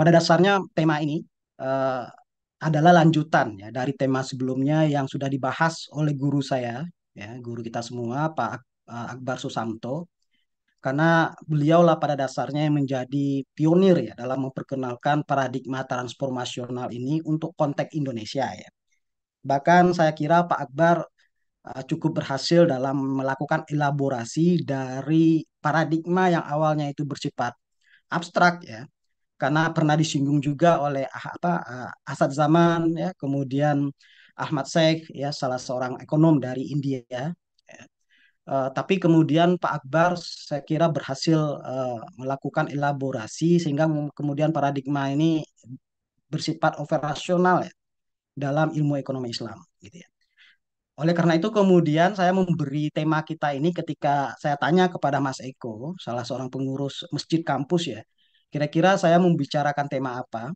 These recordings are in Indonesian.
pada dasarnya tema ini eh, adalah lanjutan ya dari tema sebelumnya yang sudah dibahas oleh guru saya, ya, guru kita semua, Akbar Susanto, karena beliaulah pada dasarnya yang menjadi pionir ya dalam memperkenalkan paradigma transformasional ini untuk konteks Indonesia ya. Bahkan saya kira Pak Akbar cukup berhasil dalam melakukan elaborasi dari paradigma yang awalnya itu bersifat abstrak ya, karena pernah disinggung juga oleh Asad Zaman ya, kemudian Ahmad Sheikh ya, salah seorang ekonom dari India ya. Tapi kemudian Pak Akbar saya kira berhasil melakukan elaborasi sehingga kemudian paradigma ini bersifat operasional ya dalam ilmu ekonomi Islam gitu ya. Oleh karena itu kemudian saya memberi tema kita ini ketika saya tanya kepada Mas Eko, salah seorang pengurus masjid kampus ya, kira-kira saya membicarakan tema apa.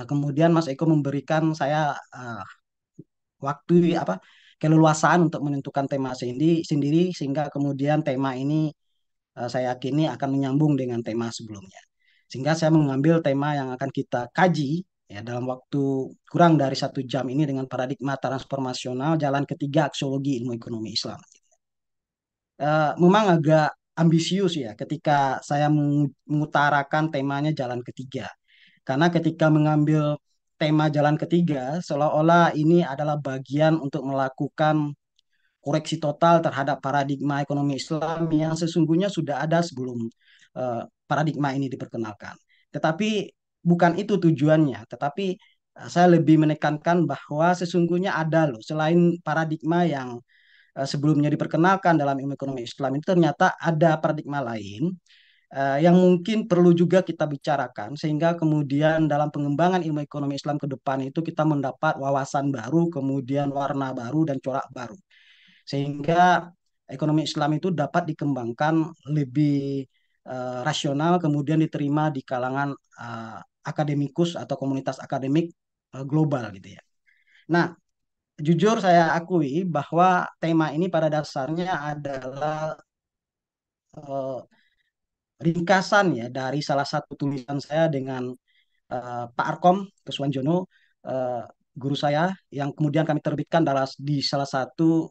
Kemudian Mas Eko memberikan saya waktu apa keleluasaan untuk menentukan tema sendiri sehingga kemudian tema ini saya yakini akan menyambung dengan tema sebelumnya. Sehingga saya mengambil tema yang akan kita kaji ya dalam waktu kurang dari 1 jam ini dengan paradigma transformasional jalan ketiga aksiologi ilmu ekonomi Islam. Memang agak ambisius ya ketika saya mengutarakan temanya jalan ketiga. Karena ketika mengambil tema jalan ketiga, seolah-olah ini adalah bagian untuk melakukan koreksi total terhadap paradigma ekonomi Islam yang sesungguhnya sudah ada sebelum paradigma ini diperkenalkan. Tetapi bukan itu tujuannya, tetapi saya lebih menekankan bahwa sesungguhnya ada loh, selain paradigma yang sebelumnya diperkenalkan dalam ilmu ekonomi Islam itu ternyata ada paradigma lain yang mungkin perlu juga kita bicarakan sehingga kemudian dalam pengembangan ilmu ekonomi Islam ke depan itu kita mendapat wawasan baru, kemudian warna baru dan corak baru. Sehingga ekonomi Islam itu dapat dikembangkan lebih rasional kemudian diterima di kalangan akademikus atau komunitas akademik global gitu ya. Nah, jujur saya akui bahwa tema ini pada dasarnya adalah eh, ringkasan ya dari salah satu tulisan saya dengan Pak Arkom Keswanjono, eh, guru saya, yang kemudian kami terbitkan di salah satu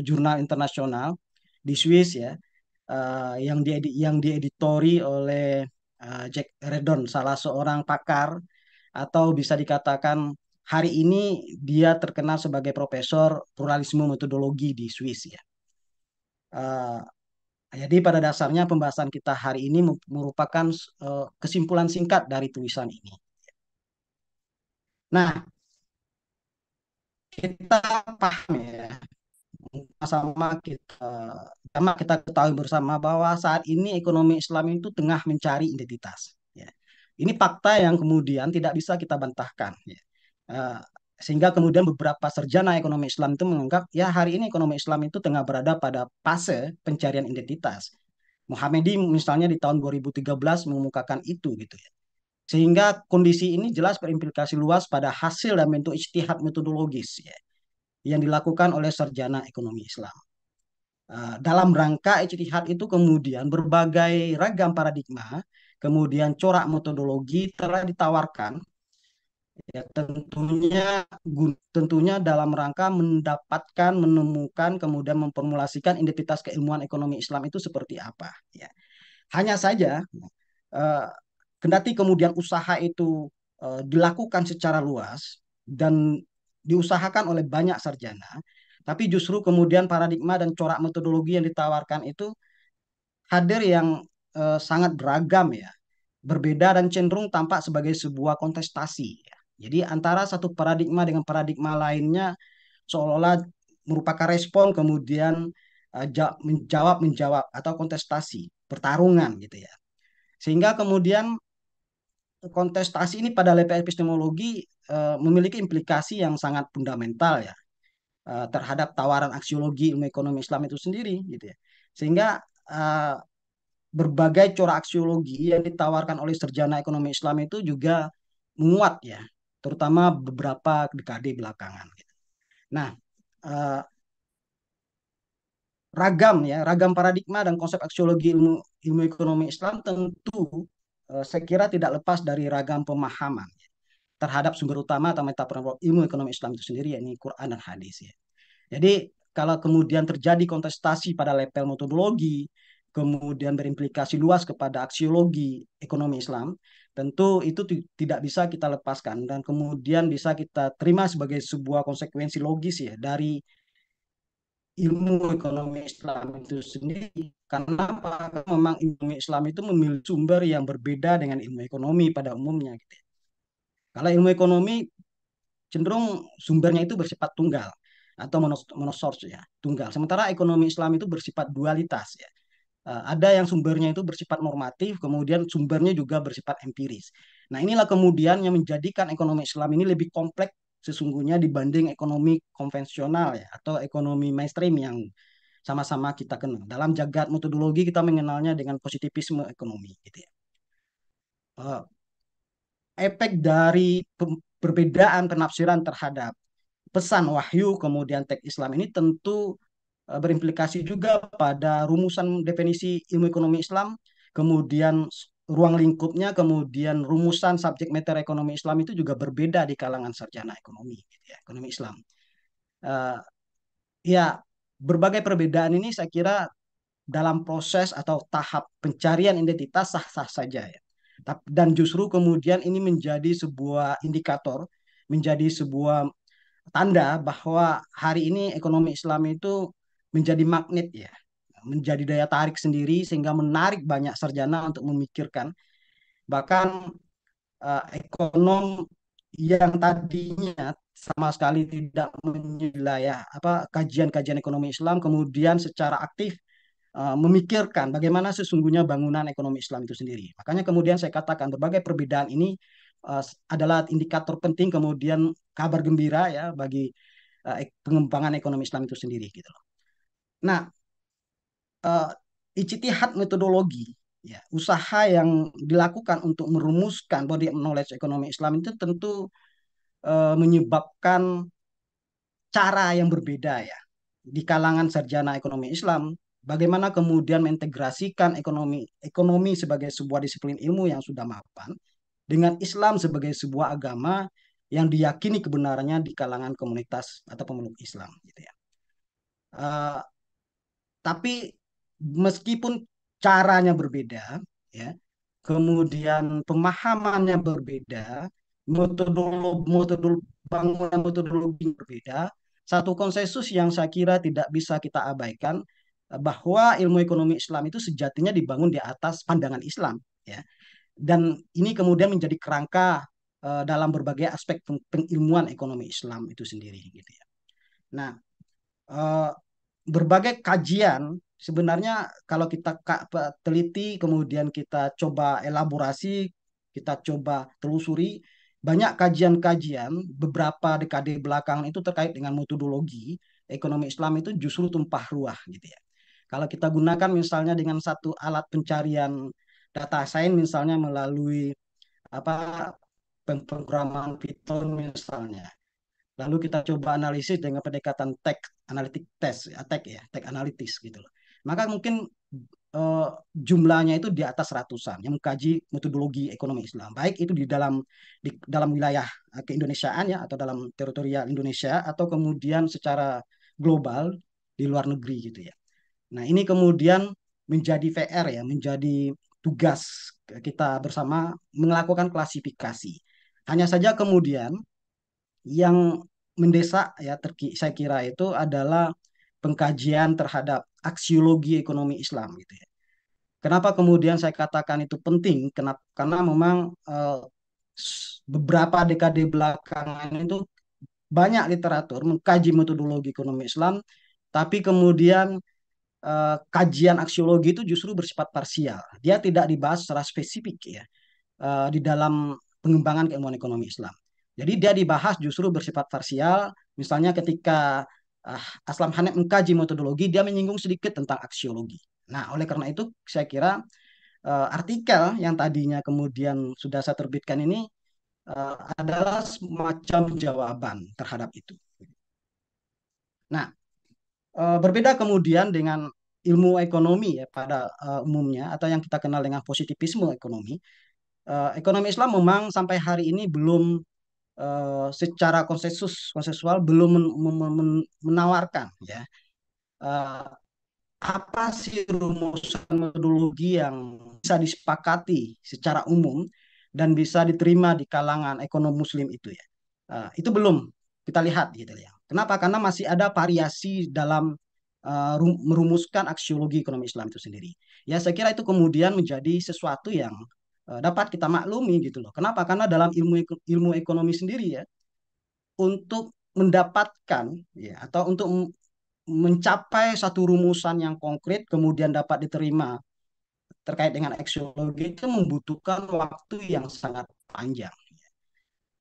jurnal internasional di Swiss ya, yang dieditori oleh Jack Redon, salah seorang pakar atau bisa dikatakan hari ini dia terkenal sebagai profesor pluralisme metodologi di Swiss ya. Eh, jadi pada dasarnya pembahasan kita hari ini merupakan kesimpulan singkat dari tulisan ini. Nah, kita paham ya, sama kita ketahui bersama bahwa saat ini ekonomi Islam itu tengah mencari identitas. Ya. Ini fakta yang kemudian tidak bisa kita bantahkan. Ya. Eh, Sehingga kemudian beberapa sarjana ekonomi Islam itu menganggap ya hari ini ekonomi Islam itu tengah berada pada fase pencarian identitas. Muhammadi misalnya di tahun 2013 mengemukakan itu gitu ya. Sehingga kondisi ini jelas berimplikasi luas pada hasil dan bentuk ijtihad metodologis ya, yang dilakukan oleh sarjana ekonomi Islam. Dalam rangka ijtihad itu kemudian berbagai ragam paradigma, kemudian corak metodologi telah ditawarkan ya tentunya dalam rangka mendapatkan, menemukan, kemudian memformulasikan identitas keilmuan ekonomi Islam itu seperti apa ya. Hanya saja eh, kendati kemudian usaha itu dilakukan secara luas dan diusahakan oleh banyak sarjana, tapi justru kemudian paradigma dan corak metodologi yang ditawarkan itu hadir yang sangat beragam ya, berbeda dan cenderung tampak sebagai sebuah kontestasi. Ya. Jadi antara satu paradigma dengan paradigma lainnya seolah-olah merupakan respon kemudian menjawab atau kontestasi, pertarungan gitu ya. Sehingga kemudian kontestasi ini pada level epistemologi memiliki implikasi yang sangat fundamental ya terhadap tawaran aksiologi ilmu ekonomi Islam itu sendiri gitu ya. Sehingga uh, berbagai corak aksiologi yang ditawarkan oleh sarjana ekonomi Islam itu juga menguat ya, terutama beberapa dekade belakangan. Gitu. Nah, uh, ragam paradigma dan konsep aksiologi ilmu ilmu ekonomi Islam tentu saya kira tidak lepas dari ragam pemahaman terhadap sumber utama atau meta ilmu ekonomi Islam itu sendiri, yakni Quran dan hadis ya. Jadi kalau kemudian terjadi kontestasi pada level metodologi, kemudian berimplikasi luas kepada aksiologi ekonomi Islam, tentu itu tidak bisa kita lepaskan dan kemudian bisa kita terima sebagai sebuah konsekuensi logis ya dari ilmu ekonomi Islam itu sendiri. Karena apa? Karena memang ilmu Islam itu memiliki sumber yang berbeda dengan ilmu ekonomi pada umumnya, gitu ya. Kalau ilmu ekonomi cenderung sumbernya itu bersifat tunggal atau monosource ya, tunggal. Sementara ekonomi Islam itu bersifat dualitas ya. Ada yang sumbernya itu bersifat normatif, kemudian sumbernya juga bersifat empiris. Nah, inilah kemudian yang menjadikan ekonomi Islam ini lebih kompleks sesungguhnya dibanding ekonomi konvensional ya atau ekonomi mainstream yang sama-sama kita kenal. Dalam jagat metodologi kita mengenalnya dengan positivisme ekonomi gitu ya. Eh, Efek dari perbedaan penafsiran terhadap pesan wahyu kemudian teks Islam ini tentu berimplikasi juga pada rumusan definisi ilmu ekonomi Islam, kemudian ruang lingkupnya, kemudian rumusan subjek matter ekonomi Islam itu juga berbeda di kalangan sarjana ekonomi, gitu ya, ekonomi Islam. Uh, Ya, berbagai perbedaan ini saya kira dalam proses atau tahap pencarian identitas sah-sah saja ya. Dan justru kemudian ini menjadi sebuah indikator, menjadi sebuah tanda bahwa hari ini ekonomi Islam itu menjadi magnet ya, menjadi daya tarik sendiri sehingga menarik banyak sarjana untuk memikirkan. Bahkan ekonom yang tadinya sama sekali tidak menilai apa kajian-kajian ekonomi Islam kemudian secara aktif memikirkan bagaimana sesungguhnya bangunan ekonomi Islam itu sendiri. Makanya kemudian saya katakan berbagai perbedaan ini adalah indikator penting kemudian kabar gembira ya bagi pengembangan ekonomi Islam itu sendiri gitu loh. Nah, uh, ijtihad metodologi ya, usaha yang dilakukan untuk merumuskan body of knowledge ekonomi Islam itu tentu menyebabkan cara yang berbeda ya di kalangan sarjana ekonomi Islam. Bagaimana kemudian mengintegrasikan ekonomi ekonomi sebagai sebuah disiplin ilmu yang sudah mapan dengan Islam sebagai sebuah agama yang diyakini kebenarannya di kalangan komunitas atau pemeluk Islam gitu ya. Uh, tapi meskipun caranya berbeda ya, kemudian pemahamannya berbeda, metodologi berbeda, satu konsensus yang saya kira tidak bisa kita abaikan bahwa ilmu ekonomi Islam itu sejatinya dibangun di atas pandangan Islam ya. Dan ini kemudian menjadi kerangka dalam berbagai aspek pengilmuan ekonomi Islam itu sendiri gitu ya. Nah, eh, berbagai kajian sebenarnya kalau kita teliti kemudian kita coba elaborasi, kita coba telusuri banyak kajian-kajian beberapa dekade belakangan itu terkait dengan metodologi ekonomi Islam itu justru tumpah ruah gitu ya. Kalau kita gunakan misalnya dengan satu alat pencarian data science misalnya melalui apa pemrograman Python misalnya. Lalu kita coba analisis dengan pendekatan tech analitik test, tech ya, tech analitis gitu loh. Maka mungkin eh, jumlahnya itu di atas ratusan yang mengkaji metodologi ekonomi Islam, baik itu di dalam wilayah keindonesiaan ya atau dalam teritorial Indonesia atau kemudian secara global di luar negeri gitu ya. Nah, ini kemudian menjadi VR ya, menjadi tugas kita bersama melakukan klasifikasi. Hanya saja kemudian yang mendesak ya saya kira itu adalah pengkajian terhadap aksiologi ekonomi Islam gitu ya. Kenapa kemudian saya katakan itu penting? Kenapa? Karena memang beberapa dekade belakangan itu banyak literatur mengkaji metodologi ekonomi Islam, tapi kemudian kajian aksiologi itu justru bersifat parsial. Dia tidak dibahas secara spesifik ya di dalam pengembangan keilmuan ekonomi Islam. Jadi dia dibahas justru bersifat parsial. Misalnya ketika Aslam Hanif mengkaji metodologi, dia menyinggung sedikit tentang aksiologi. Nah, oleh karena itu saya kira artikel yang tadinya kemudian sudah saya terbitkan ini adalah semacam jawaban terhadap itu. Nah, berbeda kemudian dengan ilmu ekonomi ya pada umumnya atau yang kita kenal dengan positivisme ekonomi. Ekonomi Islam memang sampai hari ini belum secara konsensual belum menawarkan ya eh, apa sih rumusan metodologi yang bisa disepakati secara umum dan bisa diterima di kalangan ekonom muslim itu ya. Itu belum kita lihat gitu ya. Kenapa? Karena masih ada variasi dalam merumuskan aksiologi ekonomi Islam itu sendiri. Ya, saya kira itu kemudian menjadi sesuatu yang dapat kita maklumi gitu loh. Kenapa? Karena dalam ilmu ekonomi sendiri ya, untuk mendapatkan ya atau untuk mencapai satu rumusan yang konkret kemudian dapat diterima terkait dengan aksiologi itu membutuhkan waktu yang sangat panjang.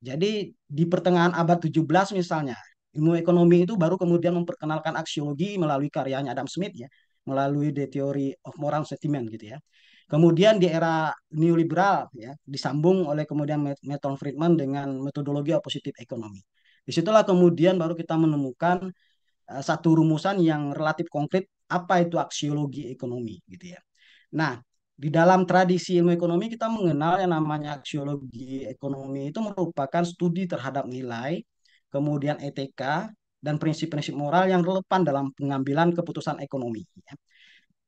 Jadi di pertengahan abad 17 misalnya, ilmu ekonomi itu baru kemudian memperkenalkan aksiologi melalui karyanya Adam Smith ya, melalui The Theory of Moral Sentiment gitu ya. Kemudian di era neoliberal ya, disambung oleh kemudian Milton Friedman dengan metodologi opositif ekonomi. Disitulah kemudian baru kita menemukan satu rumusan yang relatif konkret apa itu aksiologi ekonomi gitu ya. Nah, di dalam tradisi ilmu ekonomi kita mengenal yang namanya aksiologi ekonomi itu merupakan studi terhadap nilai, kemudian etika dan prinsip-prinsip moral yang relevan dalam pengambilan keputusan ekonomi. Ya.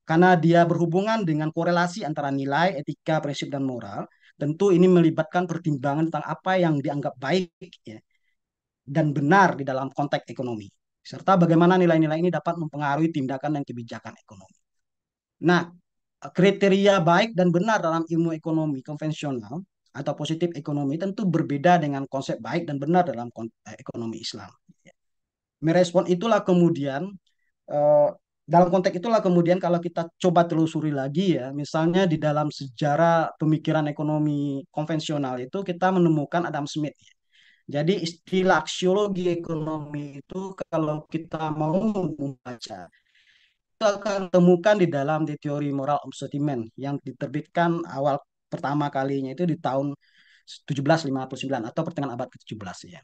Karena dia berhubungan dengan korelasi antara nilai, etika, prinsip dan moral, tentu ini melibatkan pertimbangan tentang apa yang dianggap baik ya, dan benar di dalam konteks ekonomi, serta bagaimana nilai-nilai ini dapat mempengaruhi tindakan dan kebijakan ekonomi. Nah, kriteria baik dan benar dalam ilmu ekonomi konvensional atau positif ekonomi tentu berbeda dengan konsep baik dan benar dalam ekonomi Islam. Merespon itulah kemudian eh, dalam konteks itulah kemudian kalau kita coba telusuri lagi ya, misalnya di dalam sejarah pemikiran ekonomi konvensional itu kita menemukan Adam Smith. Jadi istilah aksiologi ekonomi itu kalau kita mau membaca itu akan temukan di dalam di teori moral of sentiment yang diterbitkan awal pertama kalinya itu di tahun 1759 atau pertengahan abad ke-17 ya.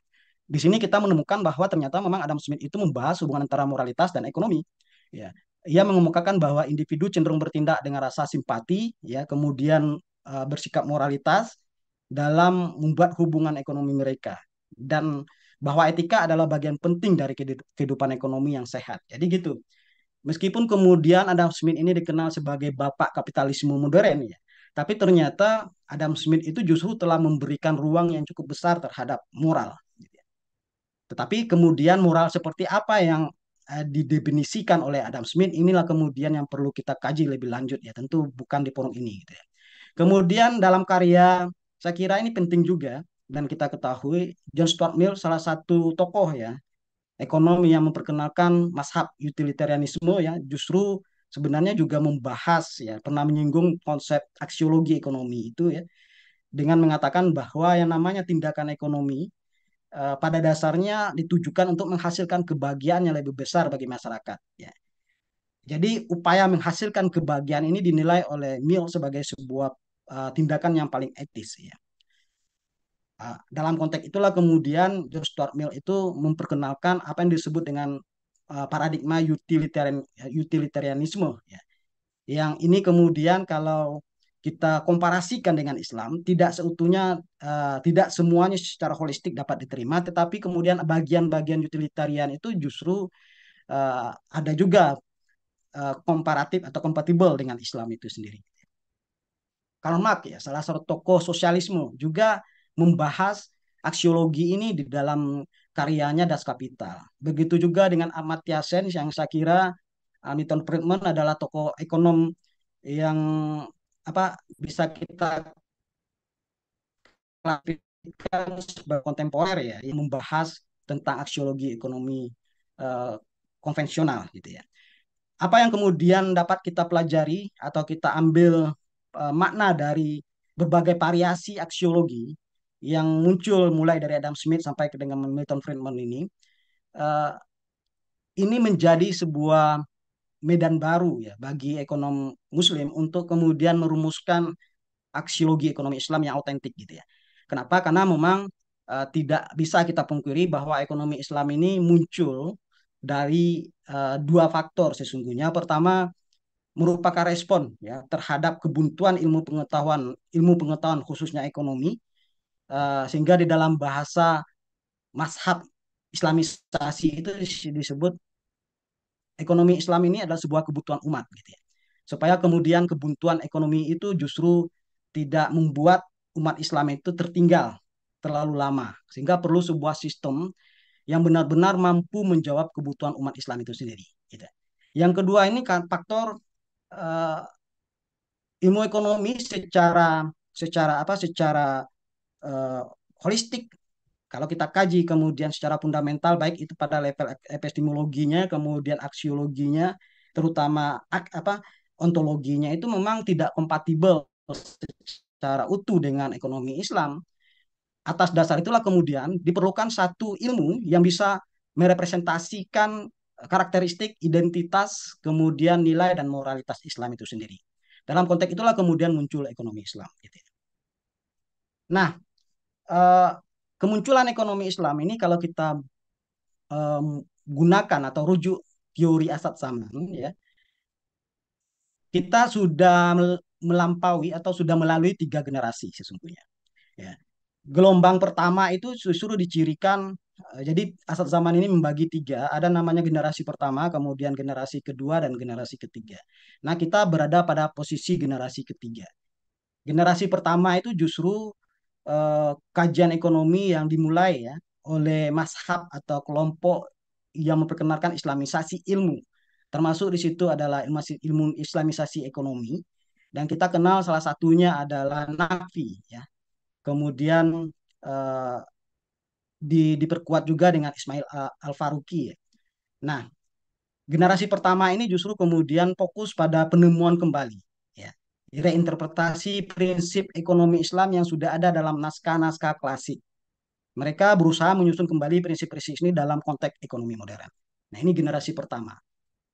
Di sini kita menemukan bahwa ternyata memang Adam Smith itu membahas hubungan antara moralitas dan ekonomi. Ya. Ia mengemukakan bahwa individu cenderung bertindak dengan rasa simpati, ya, kemudian bersikap moralitas dalam membuat hubungan ekonomi mereka dan bahwa etika adalah bagian penting dari kehidupan ekonomi yang sehat. Jadi gitu. Meskipun kemudian Adam Smith ini dikenal sebagai bapak kapitalisme modern ya, tapi ternyata Adam Smith itu justru telah memberikan ruang yang cukup besar terhadap moral. Tetapi kemudian moral seperti apa yang didefinisikan oleh Adam Smith inilah kemudian yang perlu kita kaji lebih lanjut ya, tentu bukan di forum ini gitu ya. Kemudian dalam karya saya kira ini penting juga dan kita ketahui John Stuart Mill salah satu tokoh ya ekonom yang memperkenalkan mazhab utilitarianisme ya justru sebenarnya juga membahas ya pernah menyinggung konsep aksiologi ekonomi itu ya dengan mengatakan bahwa yang namanya tindakan ekonomi pada dasarnya ditujukan untuk menghasilkan kebahagiaan yang lebih besar bagi masyarakat ya. Jadi upaya menghasilkan kebahagiaan ini dinilai oleh Mill sebagai sebuah tindakan yang paling etis ya. Dalam konteks itulah kemudian John Stuart Mill itu memperkenalkan apa yang disebut dengan paradigma utilitarianisme ya. Yang ini kemudian kalau kita komparasikan dengan Islam tidak seutuhnya tidak semuanya secara holistik dapat diterima tetapi kemudian bagian-bagian utilitarian itu justru ada juga komparatif atau kompatibel dengan Islam itu sendiri. Karl Marx ya salah satu tokoh sosialisme juga membahas aksiologi ini di dalam karyanya Das Kapital. Begitu juga dengan Amartya Sen yang saya kira Milton Friedman adalah tokoh ekonom yang apa bisa kita klasifikasikan sebagai kontemporer ya yang membahas tentang aksiologi ekonomi eh, konvensional gitu ya. Apa yang kemudian dapat kita pelajari atau kita ambil makna dari berbagai variasi aksiologi yang muncul mulai dari Adam Smith sampai ke dengan Milton Friedman uh, ini menjadi sebuah medan baru ya bagi ekonom Muslim untuk kemudian merumuskan aksiologi ekonomi Islam yang autentik gitu ya. Kenapa? Karena memang tidak bisa kita pungkiri bahwa ekonomi Islam ini muncul dari dua faktor sesungguhnya. Pertama, merupakan respon ya terhadap kebuntuan ilmu pengetahuan khususnya ekonomi, sehingga di dalam bahasa mazhab Islamisasi itu disebut ekonomi Islam ini adalah sebuah kebutuhan umat gitu ya. Supaya kemudian kebuntuan ekonomi itu justru tidak membuat umat Islam itu tertinggal terlalu lama, sehingga perlu sebuah sistem yang benar-benar mampu menjawab kebutuhan umat Islam itu sendiri gitu. Yang kedua ini kan faktor eh, ilmu ekonomi secara secara apa secara eh, holistik. Kalau kita kaji kemudian secara fundamental, baik itu pada level epistemologinya, kemudian aksiologinya, terutama ontologinya, itu memang tidak kompatibel secara utuh dengan ekonomi Islam. Atas dasar itulah kemudian diperlukan satu ilmu yang bisa merepresentasikan karakteristik, identitas, kemudian nilai dan moralitas Islam itu sendiri. Dalam konteks itulah kemudian muncul ekonomi Islam. Gitu. Nah, eh, kemunculan ekonomi Islam ini kalau kita em, gunakan atau rujuk teori Asad Zaman ya, kita sudah melampaui atau sudah melalui 3 generasi sesungguhnya ya. Gelombang pertama itu justru dicirikan, jadi Asad Zaman ini membagi 3, ada namanya generasi pertama, kemudian generasi kedua dan generasi ketiga. Nah, kita berada pada posisi generasi ketiga. Generasi pertama itu justru kajian ekonomi yang dimulai ya oleh mazhab atau kelompok yang memperkenalkan islamisasi ilmu. Termasuk di situ adalah ilmu islamisasi ekonomi, dan kita kenal salah satunya adalah Nafi ya. Kemudian eh, diperkuat juga dengan Ismail Al-Faruqi ya. Nah, generasi pertama ini justru kemudian fokus pada penemuan kembali ya, reinterpretasi prinsip ekonomi Islam yang sudah ada dalam naskah-naskah klasik. Mereka berusaha menyusun kembali prinsip-prinsip ini dalam konteks ekonomi modern. Nah, ini generasi pertama.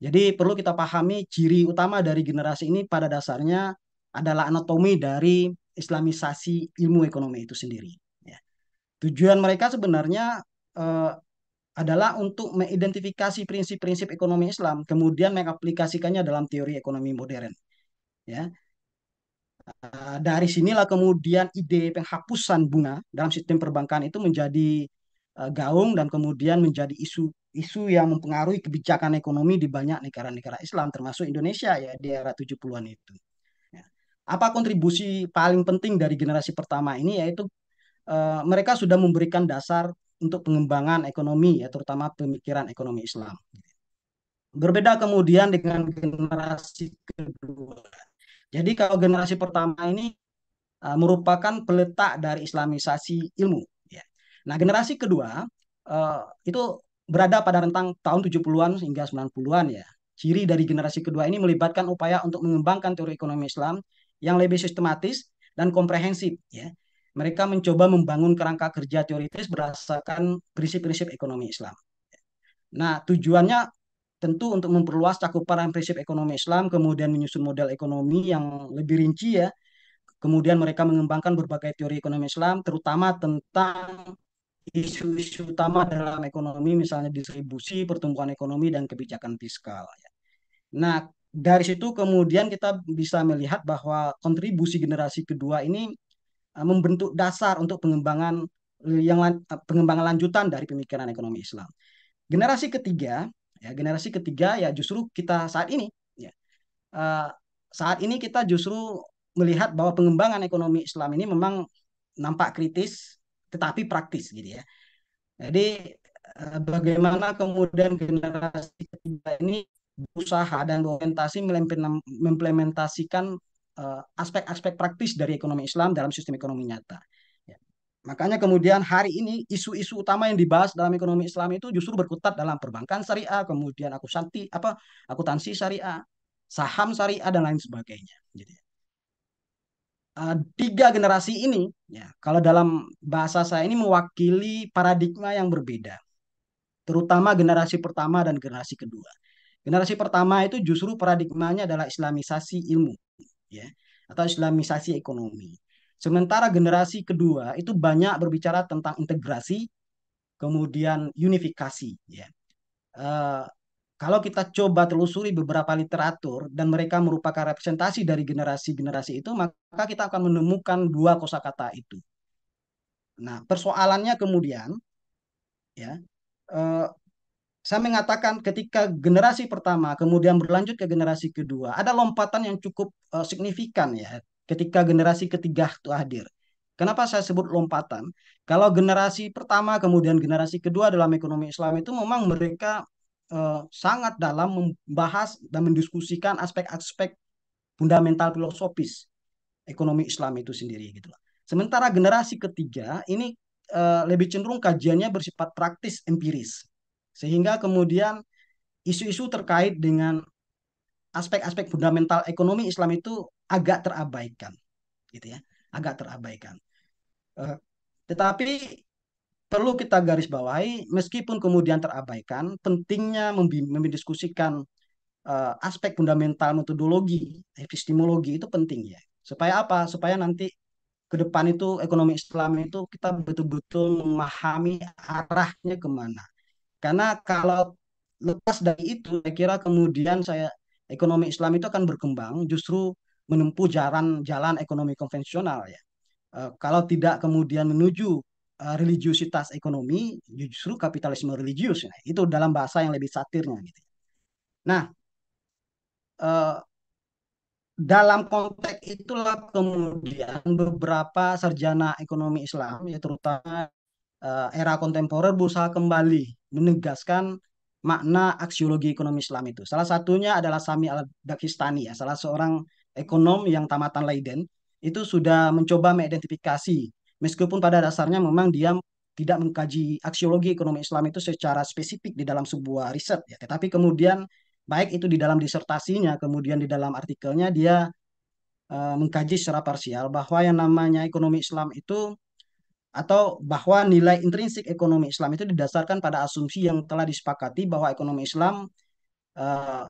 Jadi perlu kita pahami ciri utama dari generasi ini pada dasarnya adalah anatomi dari islamisasi ilmu ekonomi itu sendiri. Ya. Tujuan mereka sebenarnya eh, adalah untuk mengidentifikasi prinsip-prinsip ekonomi Islam, kemudian mengaplikasikannya dalam teori ekonomi modern. Ya, dari sinilah kemudian ide penghapusan bunga dalam sistem perbankan itu menjadi gaung dan kemudian menjadi isu yang mempengaruhi kebijakan ekonomi di banyak negara-negara Islam termasuk Indonesia ya di era 70-an itu. Ya. Apa kontribusi paling penting dari generasi pertama ini, yaitu mereka sudah memberikan dasar untuk pengembangan ekonomi ya terutama pemikiran ekonomi Islam. Berbeda kemudian dengan generasi kedua. Jadi kalau generasi pertama ini merupakan peletak dari islamisasi ilmu. Ya. Nah, generasi kedua itu berada pada rentang tahun 70-an hingga 90-an ya. Ciri dari generasi kedua ini melibatkan upaya untuk mengembangkan teori ekonomi Islam yang lebih sistematis dan komprehensif. Ya. Mereka mencoba membangun kerangka kerja teoritis berdasarkan prinsip-prinsip ekonomi Islam. Nah, tujuannya tentu untuk memperluas cakupan prinsip ekonomi Islam, kemudian menyusun model ekonomi yang lebih rinci ya. Kemudian mereka mengembangkan berbagai teori ekonomi Islam, terutama tentang isu-isu utama dalam ekonomi, misalnya distribusi, pertumbuhan ekonomi, dan kebijakan fiskal. Nah, dari situ kemudian kita bisa melihat bahwa kontribusi generasi kedua ini membentuk dasar untuk pengembangan lanjutan dari pemikiran ekonomi Islam. Generasi ketiga, generasi ketiga ya justru kita saat ini, ya, eh, saat ini kita justru melihat bahwa pengembangan ekonomi Islam ini memang nampak kritis, tetapi praktis gitu ya. Jadi bagaimana kemudian generasi ketiga ini berusaha dan berorientasi mengimplementasikan aspek-aspek praktis dari ekonomi Islam dalam sistem ekonomi nyata. Ya. Makanya kemudian hari ini isu-isu utama yang dibahas dalam ekonomi Islam itu justru berkutat dalam perbankan syariah, kemudian akuntansi syariah, saham syariah dan lain sebagainya. Jadi, 3 generasi ini, ya, kalau dalam bahasa saya ini mewakili paradigma yang berbeda, terutama generasi pertama dan generasi kedua. Generasi pertama itu justru paradigmanya adalah islamisasi ilmu, ya, atau islamisasi ekonomi. Sementara generasi kedua itu banyak berbicara tentang integrasi, kemudian unifikasi, ya. Eh, kalau kita coba telusuri beberapa literatur dan mereka merupakan representasi dari generasi-generasi itu, maka kita akan menemukan dua kosakata itu. Nah, persoalannya kemudian, ya, eh, saya mengatakan ketika generasi pertama kemudian berlanjut ke generasi kedua, ada lompatan yang cukup signifikan ya ketika generasi ketiga itu hadir. Kenapa saya sebut lompatan? Kalau generasi pertama kemudian generasi kedua dalam ekonomi Islam itu memang mereka sangat dalam membahas dan mendiskusikan aspek-aspek fundamental filosofis ekonomi Islam itu sendiri gitu. Sementara generasi ketiga ini lebih cenderung kajiannya bersifat praktis empiris. Sehingga kemudian isu-isu terkait dengan aspek-aspek fundamental ekonomi Islam itu agak terabaikan gitu ya, agak terabaikan. Eh, tetapi perlu kita garis bawahi meskipun kemudian terabaikan, pentingnya mendiskusikan aspek fundamental metodologi, epistemologi itu penting ya. Supaya apa? Supaya nanti ke depan itu ekonomi Islam itu kita betul-betul memahami arahnya kemana. Karena kalau lepas dari itu, saya kira kemudian ekonomi Islam itu akan berkembang justru menempuh jalan-jalan ekonomi konvensional ya. Kalau tidak kemudian menuju religiusitas ekonomi, justru kapitalisme religius. Nah, itu dalam bahasa yang lebih satirnya gitu. Nah, eh, dalam konteks itulah kemudian beberapa sarjana ekonomi Islam, ya terutama era kontemporer berusaha kembali menegaskan makna aksiologi ekonomi Islam itu. Salah satunya adalah Sami al-Daghestani ya, salah seorang ekonom yang tamatan Leiden itu sudah mencoba mengidentifikasi meskipun pada dasarnya memang dia tidak mengkaji aksiologi ekonomi Islam itu secara spesifik di dalam sebuah riset ya, tetapi kemudian baik itu di dalam disertasinya kemudian di dalam artikelnya dia mengkaji secara parsial bahwa yang namanya ekonomi Islam itu atau bahwa nilai intrinsik ekonomi Islam itu didasarkan pada asumsi yang telah disepakati bahwa ekonomi Islam eh,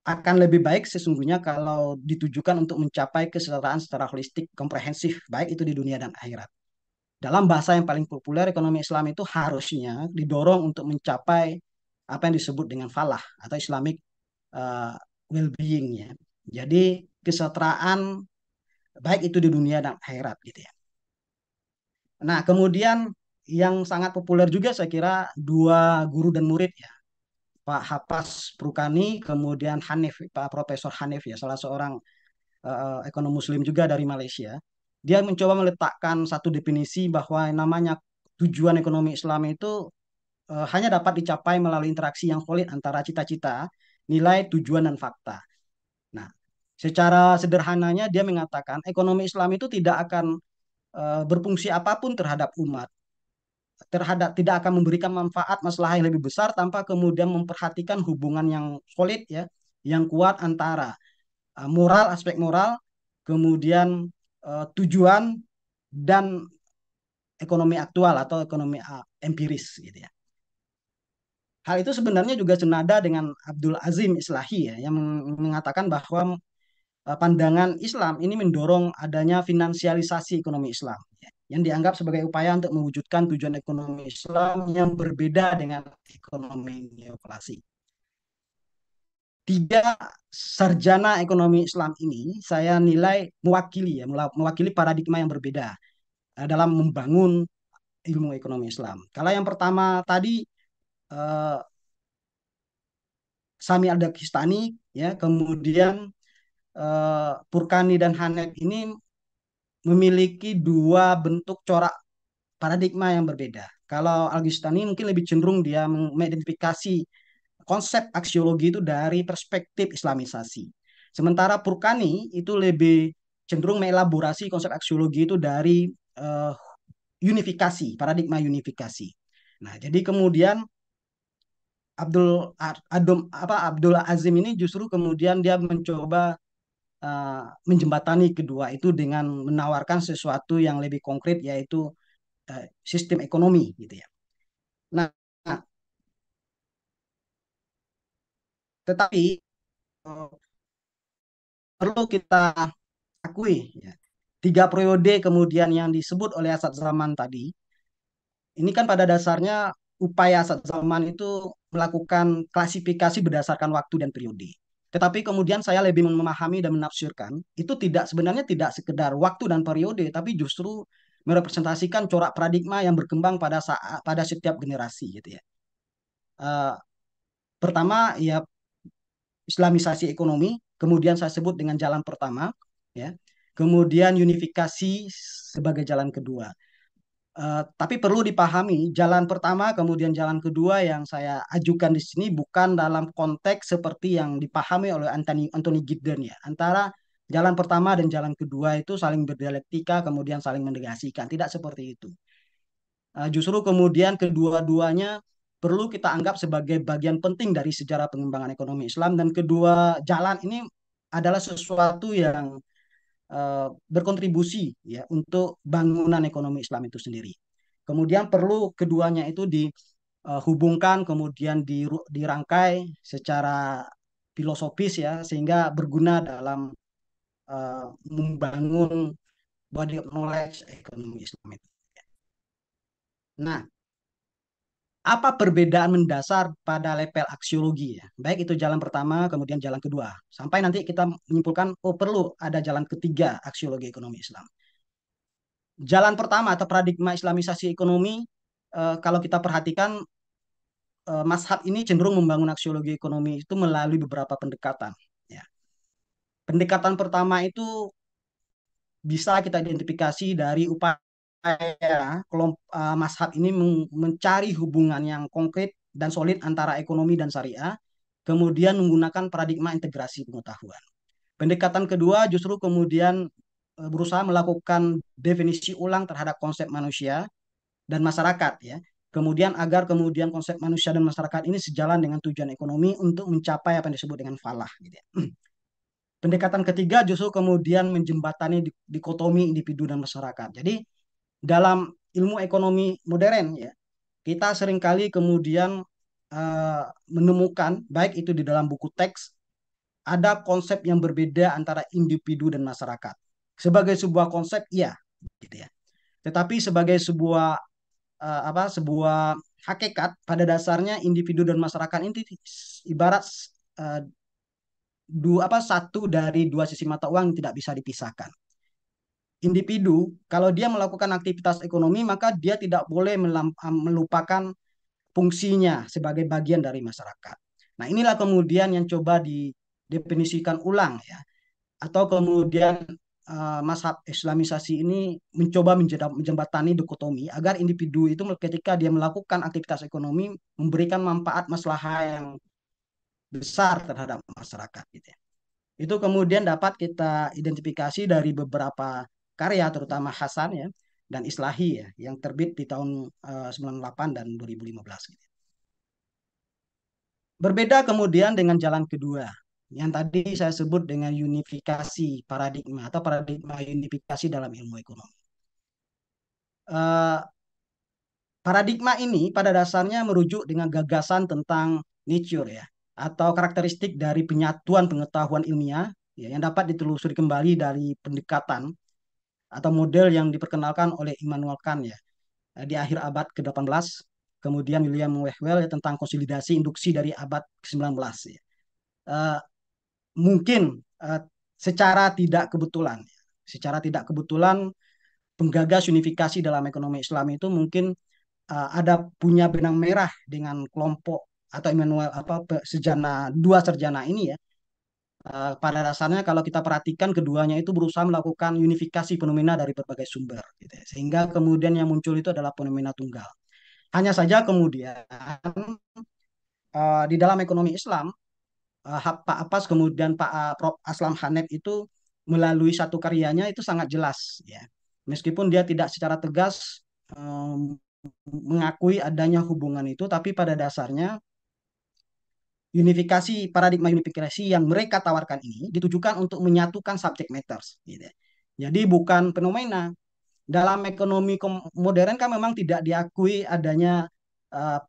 akan lebih baik sesungguhnya kalau ditujukan untuk mencapai kesejahteraan secara holistik komprehensif baik itu di dunia dan akhirat. Dalam bahasa yang paling populer ekonomi Islam itu harusnya didorong untuk mencapai apa yang disebut dengan falah atau Islamic eh, well-being ya. Jadi kesejahteraan baik itu di dunia dan akhirat gitu ya. Nah, kemudian yang sangat populer juga saya kira dua guru dan murid ya, Pak Hapas Prukani, kemudian Hanif, Pak Profesor Hanif ya, salah seorang ekonom Muslim juga dari Malaysia. Dia mencoba meletakkan satu definisi bahwa yang namanya tujuan ekonomi Islam itu hanya dapat dicapai melalui interaksi yang solid antara cita-cita, nilai, tujuan, dan fakta. Nah, secara sederhananya dia mengatakan ekonomi Islam itu tidak akan berfungsi apapun terhadap umat tidak akan memberikan manfaat masalah yang lebih besar tanpa kemudian memperhatikan hubungan yang solid ya, yang kuat antara aspek moral, kemudian tujuan dan ekonomi aktual atau ekonomi empiris gitu ya. Hal itu sebenarnya juga senada dengan Abdul Azim Islahi ya, yang mengatakan bahwa pandangan Islam ini mendorong adanya finansialisasi ekonomi Islam ya, yang dianggap sebagai upaya untuk mewujudkan tujuan ekonomi Islam yang berbeda dengan ekonomi neoklasik. Tiga sarjana ekonomi Islam ini saya nilai mewakili paradigma yang berbeda dalam membangun ilmu ekonomi Islam. Kalau yang pertama tadi eh, Sami Al-Daghestani ya, kemudian Purkani dan Hanef ini memiliki dua bentuk corak paradigma yang berbeda. Kalau Al-Ghistani mungkin lebih cenderung dia mengidentifikasi konsep aksiologi itu dari perspektif Islamisasi. Sementara Purkani itu lebih cenderung mengelaborasi konsep aksiologi itu dari uh, unifikasi, paradigma unifikasi. Nah, jadi kemudian Abdul Azim ini justru kemudian dia mencoba menjembatani kedua itu dengan menawarkan sesuatu yang lebih konkret yaitu sistem ekonomi gitu ya. Nah, tetapi eh, perlu kita akui ya, tiga periode kemudian yang disebut oleh Asad Zaman tadi, ini kan pada dasarnya upaya saat zaman itu melakukan klasifikasi berdasarkan waktu dan periode. Tetapi kemudian saya lebih memahami dan menafsirkan itu tidak sebenarnya tidak sekedar waktu dan periode, tapi justru merepresentasikan corak paradigma yang berkembang pada setiap generasi gitu ya. Eh, Pertama ya Islamisasi ekonomi, kemudian saya sebut dengan jalan pertama, ya. Kemudian unifikasi sebagai jalan kedua. Tapi perlu dipahami, jalan pertama kemudian jalan kedua yang saya ajukan di sini bukan dalam konteks seperti yang dipahami oleh Anthony Giddens ya. Antara jalan pertama dan jalan kedua itu saling berdialektika kemudian saling menegasikan. Tidak seperti itu. Justru kemudian kedua-duanya perlu kita anggap sebagai bagian penting dari sejarah pengembangan ekonomi Islam dan kedua jalan ini adalah sesuatu yang berkontribusi ya untuk bangunan ekonomi Islam itu sendiri. Kemudian perlu keduanya itu dihubungkan kemudian dirangkai secara filosofis ya sehingga berguna dalam membangun body of knowledge ekonomi Islam itu. Nah, apa perbedaan mendasar pada level aksiologi ya? Baik itu jalan pertama, kemudian jalan kedua. Sampai nanti kita menyimpulkan, oh perlu ada jalan ketiga aksiologi ekonomi Islam. Jalan pertama atau paradigma Islamisasi ekonomi, kalau kita perhatikan, mazhab ini cenderung membangun aksiologi ekonomi itu melalui beberapa pendekatan. Ya. Pendekatan pertama itu bisa kita identifikasi dari upaya mazhab ini mencari hubungan yang konkret dan solid antara ekonomi dan syariah, kemudian menggunakan paradigma integrasi pengetahuan. Pendekatan kedua justru kemudian berusaha melakukan definisi ulang terhadap konsep manusia dan masyarakat ya. Kemudian agar kemudian konsep manusia dan masyarakat ini sejalan dengan tujuan ekonomi untuk mencapai apa yang disebut dengan falah gitu ya. Pendekatan ketiga justru kemudian menjembatani dikotomi individu dan masyarakat. Jadi dalam ilmu ekonomi modern ya, kita seringkali kemudian menemukan baik itu di dalam buku teks ada konsep yang berbeda antara individu dan masyarakat. Sebagai sebuah konsep iya gitu ya. Tetapi sebagai sebuah hakikat pada dasarnya individu dan masyarakat ini ibarat uh, satu dari dua sisi mata uang yang tidak bisa dipisahkan. Individu kalau dia melakukan aktivitas ekonomi maka dia tidak boleh melupakan fungsinya sebagai bagian dari masyarakat. Nah, inilah kemudian yang coba didefinisikan ulang ya atau kemudian mazhab Islamisasi ini mencoba menjembatani dikotomi agar individu itu ketika dia melakukan aktivitas ekonomi memberikan manfaat maslahah yang besar terhadap masyarakat gitu ya. Itu kemudian dapat kita identifikasi dari beberapa karya terutama Hasan ya dan Islahi ya yang terbit di tahun 98 dan 2015 gitu. Berbeda kemudian dengan jalan kedua yang tadi saya sebut dengan unifikasi paradigma atau paradigma unifikasi dalam ilmu ekonomi. Eh, Paradigma ini pada dasarnya merujuk dengan gagasan tentang nature ya atau karakteristik dari penyatuan pengetahuan ilmiah ya, yang dapat ditelusuri kembali dari pendekatan atau model yang diperkenalkan oleh Immanuel Kant ya di akhir abad ke-18, kemudian William Whewell ya, tentang konsolidasi induksi dari abad ke-19 ya. Uh, Mungkin secara tidak kebetulan penggagas unifikasi dalam ekonomi Islam itu mungkin ada punya benang merah dengan kelompok atau Immanuel dua sarjana ini ya. Pada dasarnya kalau kita perhatikan keduanya itu berusaha melakukan unifikasi fenomena dari berbagai sumber gitu ya. Sehingga kemudian yang muncul itu adalah fenomena tunggal. Hanya saja kemudian di dalam ekonomi Islam Pak Apas kemudian Prof Aslam Hanef itu melalui satu karyanya itu sangat jelas ya. Meskipun dia tidak secara tegas mengakui adanya hubungan itu, tapi pada dasarnya unifikasi paradigma unifikasi yang mereka tawarkan ini ditujukan untuk menyatukan subject matters. Gitu. Jadi bukan fenomena. Dalam ekonomi modern kan memang tidak diakui adanya uh,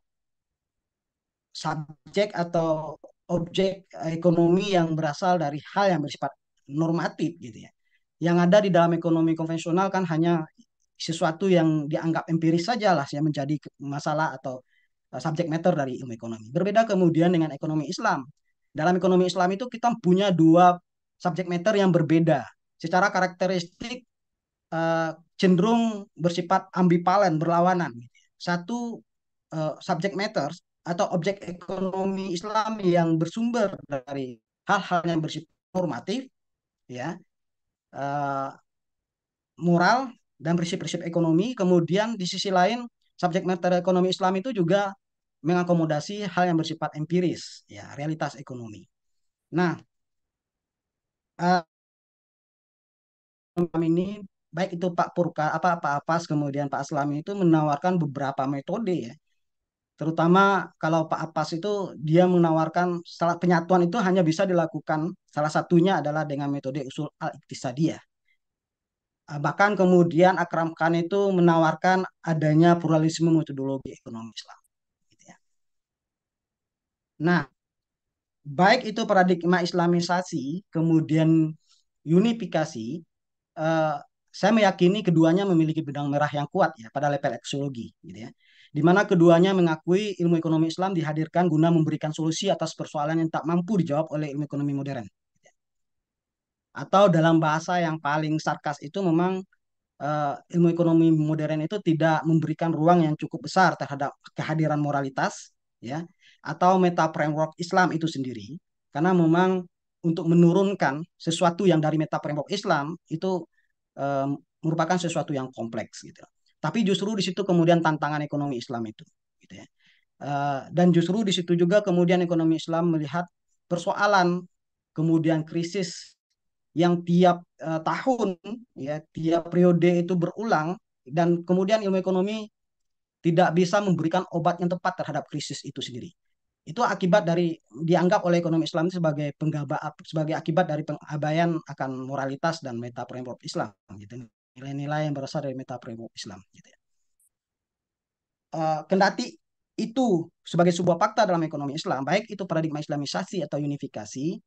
subjek atau objek ekonomi yang berasal dari hal yang bersifat normatif gitu ya. Yang ada di dalam ekonomi konvensional kan hanya sesuatu yang dianggap empiris saja lah yang menjadi masalah atau subjek matter dari ilmu ekonomi. Berbeda kemudian dengan ekonomi Islam. Dalam ekonomi Islam itu kita punya dua subjek matter yang berbeda. Secara karakteristik cenderung bersifat ambivalen, berlawanan. Satu subject matters atau objek ekonomi Islam yang bersumber dari hal-hal yang bersifat normatif, ya, eh, moral dan prinsip-prinsip ekonomi. Kemudian di sisi lain, subjek matter ekonomi Islam itu juga mengakomodasi hal yang bersifat empiris, ya, realitas ekonomi. Nah, eh, ini baik itu Pak Purka, Pak Apas, kemudian Pak Aslami itu menawarkan beberapa metode, ya. Terutama kalau Pak Apas itu dia menawarkan salah penyatuan itu hanya bisa dilakukan salah satunya adalah dengan metode usul al-iktisadiyah. Bahkan kemudian Akram Khan itu menawarkan adanya pluralisme metodologi ekonomi Islam, gitu ya. Nah, baik itu paradigma Islamisasi, kemudian unifikasi, eh, saya meyakini keduanya memiliki benang merah yang kuat ya pada level aksiologi, gitu ya. Di mana keduanya mengakui ilmu ekonomi Islam dihadirkan guna memberikan solusi atas persoalan yang tak mampu dijawab oleh ilmu ekonomi modern. Atau dalam bahasa yang paling sarkas itu memang ilmu ekonomi modern itu tidak memberikan ruang yang cukup besar terhadap kehadiran moralitas, ya, atau meta framework Islam itu sendiri, karena memang untuk menurunkan sesuatu yang dari meta framework Islam itu eh, merupakan sesuatu yang kompleks, gitu. Tapi justru di situ kemudian tantangan ekonomi Islam itu, gitu ya. Dan justru di situ juga kemudian ekonomi Islam melihat persoalan kemudian krisis yang tiap tahun, ya, tiap periode itu berulang, dan kemudian ilmu ekonomi tidak bisa memberikan obat yang tepat terhadap krisis itu sendiri. Itu akibat dari dianggap oleh ekonomi Islam sebagai sebagai akibat dari pengabaian akan moralitas dan meta framework Islam, gitu. Nilai-nilai yang berasal dari meta framework Islam, gitu ya. Kendati itu sebagai sebuah fakta dalam ekonomi Islam, baik itu paradigma Islamisasi atau unifikasi,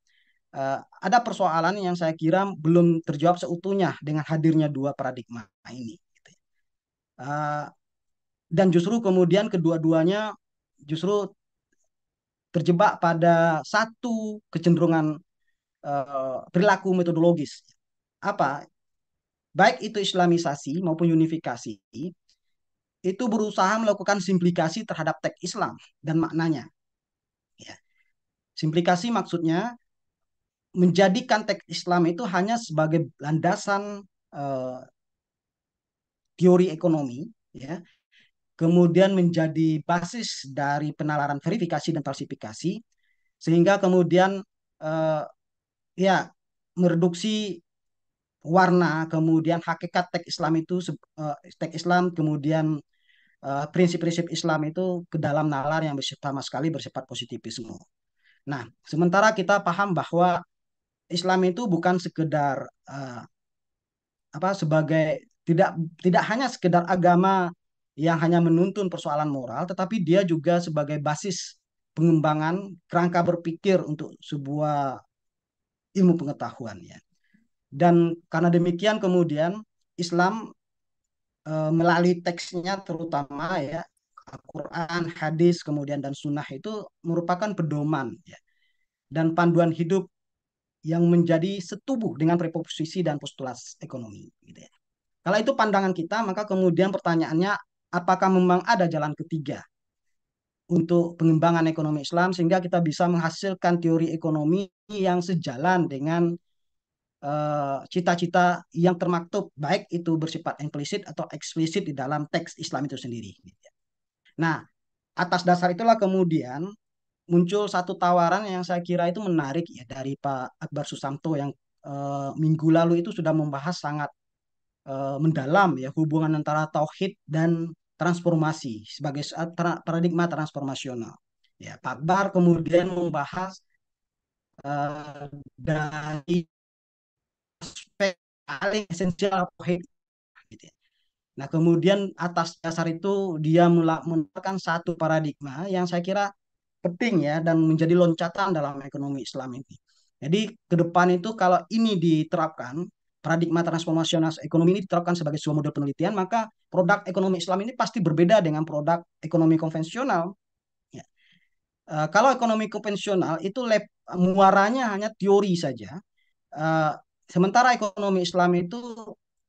ada persoalan yang saya kira belum terjawab seutuhnya dengan hadirnya dua paradigma ini, gitu ya. Uh, dan justru kemudian kedua-duanya justru terjebak pada satu kecenderungan perilaku metodologis. Apa? Baik itu Islamisasi maupun unifikasi, itu berusaha melakukan simplikasi terhadap teks Islam dan maknanya. Ya. Simplikasi maksudnya menjadikan teks Islam itu hanya sebagai landasan uh, teori ekonomi, ya, kemudian menjadi basis dari penalaran verifikasi dan falsifikasi, sehingga kemudian eh, ya mereduksi warna, kemudian hakikat teks Islam itu teks Islam, kemudian prinsip-prinsip Islam itu ke dalam nalar yang sama sekali bersifat positivisme. Nah, sementara kita paham bahwa Islam itu bukan sekedar sebagai tidak tidak hanya sekedar agama yang hanya menuntun persoalan moral, tetapi dia juga sebagai basis pengembangan kerangka berpikir untuk sebuah ilmu pengetahuan, ya. Dan karena demikian kemudian Islam melalui teksnya terutama, ya, Al-Quran, hadis, kemudian dan sunnah itu merupakan pedoman, ya, dan panduan hidup yang menjadi setubuh dengan preposisi dan postulat ekonomi, gitu ya. Kalau itu pandangan kita, maka kemudian pertanyaannya, apakah memang ada jalan ketiga untuk pengembangan ekonomi Islam sehingga kita bisa menghasilkan teori ekonomi yang sejalan dengan cita-cita yang termaktub, baik itu bersifat implisit atau eksplisit di dalam teks Islam itu sendiri. Nah, atas dasar itulah kemudian muncul satu tawaran yang saya kira itu menarik, ya, dari Pak Akbar Susanto yang minggu lalu itu sudah membahas sangat mendalam, ya, hubungan antara tauhid dan transformasi sebagai paradigma transformasional. Ya, Pak Akbar kemudian membahas dari aspek paling esensial tauhid, gitu ya. Nah, kemudian atas dasar itu dia menemukan satu paradigma yang saya kira penting, ya, dan menjadi loncatan dalam ekonomi Islam ini. Jadi ke depan itu kalau ini diterapkan, paradigma transformasional ekonomi ini diterapkan sebagai sebuah model penelitian, maka produk ekonomi Islam ini pasti berbeda dengan produk ekonomi konvensional. Kalau ekonomi konvensional itu muaranya hanya teori saja. Eh, Sementara ekonomi Islam itu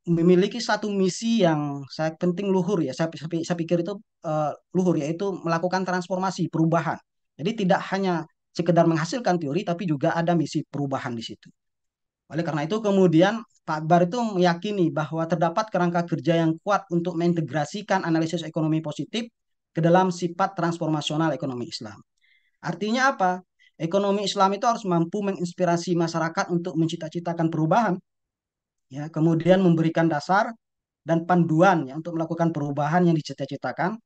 memiliki satu misi yang sangat penting luhur ya. Saya pikir itu luhur, yaitu melakukan transformasi, perubahan. Jadi tidak hanya sekedar menghasilkan teori, tapi juga ada misi perubahan di situ. Oleh karena itu kemudian Pak Akbar itu meyakini bahwa terdapat kerangka kerja yang kuat untuk mengintegrasikan analisis ekonomi positif ke dalam sifat transformasional ekonomi Islam. Artinya apa? Ekonomi Islam itu harus mampu menginspirasi masyarakat untuk mencita-citakan perubahan, ya, kemudian memberikan dasar dan panduan ya untuk melakukan perubahan yang dicita-citakan,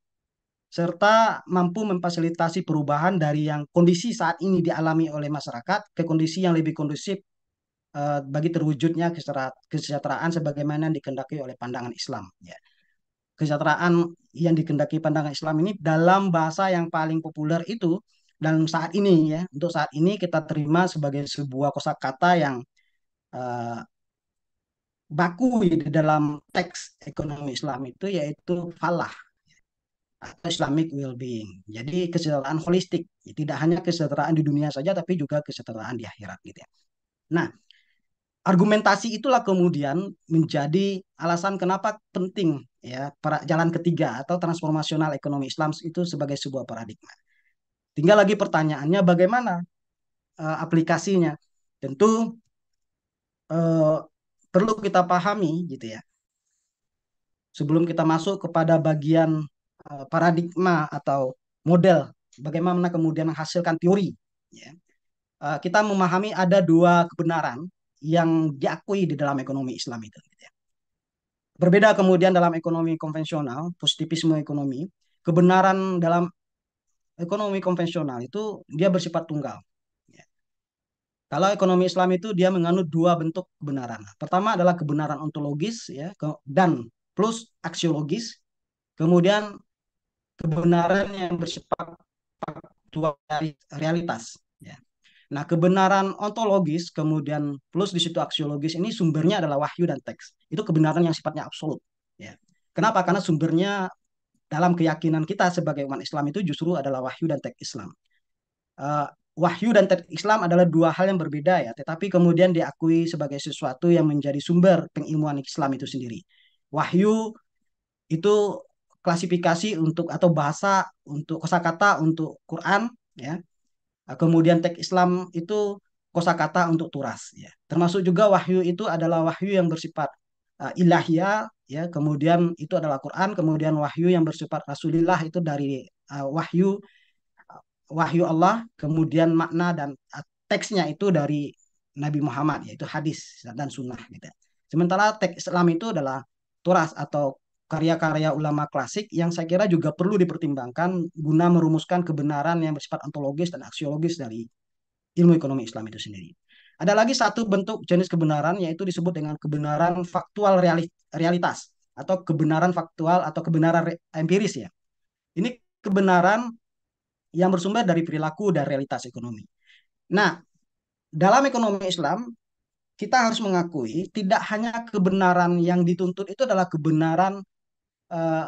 serta mampu memfasilitasi perubahan dari yang kondisi saat ini dialami oleh masyarakat ke kondisi yang lebih kondusif bagi terwujudnya kesejahteraan sebagaimana yang dikehendaki oleh pandangan Islam. Ya. Kesejahteraan yang dikehendaki pandangan Islam ini dalam bahasa yang paling populer itu dalam saat ini ya, untuk saat ini kita terima sebagai sebuah kosakata yang uh, baku di dalam teks ekonomi Islam itu yaitu falah atau Islamic well-being. Jadi kesejahteraan holistik, tidak hanya kesejahteraan di dunia saja tapi juga kesejahteraan di akhirat gitu ya. Nah, argumentasi itulah kemudian menjadi alasan kenapa penting ya para jalan ketiga atau transformasional ekonomi Islam itu sebagai sebuah paradigma. Tinggal lagi pertanyaannya bagaimana aplikasinya. Tentu uh, perlu kita pahami gitu ya. Sebelum kita masuk kepada bagian paradigma atau model bagaimana kemudian menghasilkan teori ya. Kita memahami ada dua kebenaran yang diakui di dalam ekonomi Islam itu gitu ya. Berbeda kemudian dalam ekonomi konvensional, positivisme ekonomi, kebenaran dalam ekonomi konvensional itu dia bersifat tunggal. Ya. Kalau ekonomi Islam itu dia menganut dua bentuk kebenaran. Pertama adalah kebenaran ontologis ya dan plus aksiologis. Kemudian kebenaran yang bersifat faktual realitas. Ya. Nah, kebenaran ontologis kemudian plus di situ aksiologis ini sumbernya adalah wahyu dan teks. Itu kebenaran yang sifatnya absolut. Ya. Kenapa? Karena sumbernya dalam keyakinan kita sebagai umat Islam itu justru adalah wahyu dan teks Islam. Uh, Wahyu dan teks Islam adalah dua hal yang berbeda ya, tetapi kemudian diakui sebagai sesuatu yang menjadi sumber pengilmuan Islam itu sendiri. Wahyu itu klasifikasi untuk atau bahasa untuk kosakata untuk Quran ya. Kemudian teks Islam itu kosakata untuk turas ya. Termasuk juga wahyu itu adalah wahyu yang bersifat ilahiyah ya, kemudian itu adalah Quran, kemudian wahyu yang bersifat rasulillah itu dari wahyu Allah, kemudian makna dan teksnya itu dari Nabi Muhammad yaitu hadis dan sunnah gitu. Sementara teks Islam itu adalah turas atau karya-karya ulama klasik yang saya kira juga perlu dipertimbangkan guna merumuskan kebenaran yang bersifat ontologis dan aksiologis dari ilmu ekonomi Islam itu sendiri. Ada lagi satu bentuk jenis kebenaran yaitu disebut dengan kebenaran faktual realitas atau kebenaran faktual atau kebenaran empiris ya. Ini kebenaran yang bersumber dari perilaku dan realitas ekonomi. Nah, dalam ekonomi Islam kita harus mengakui tidak hanya kebenaran yang dituntut itu adalah kebenaran uh,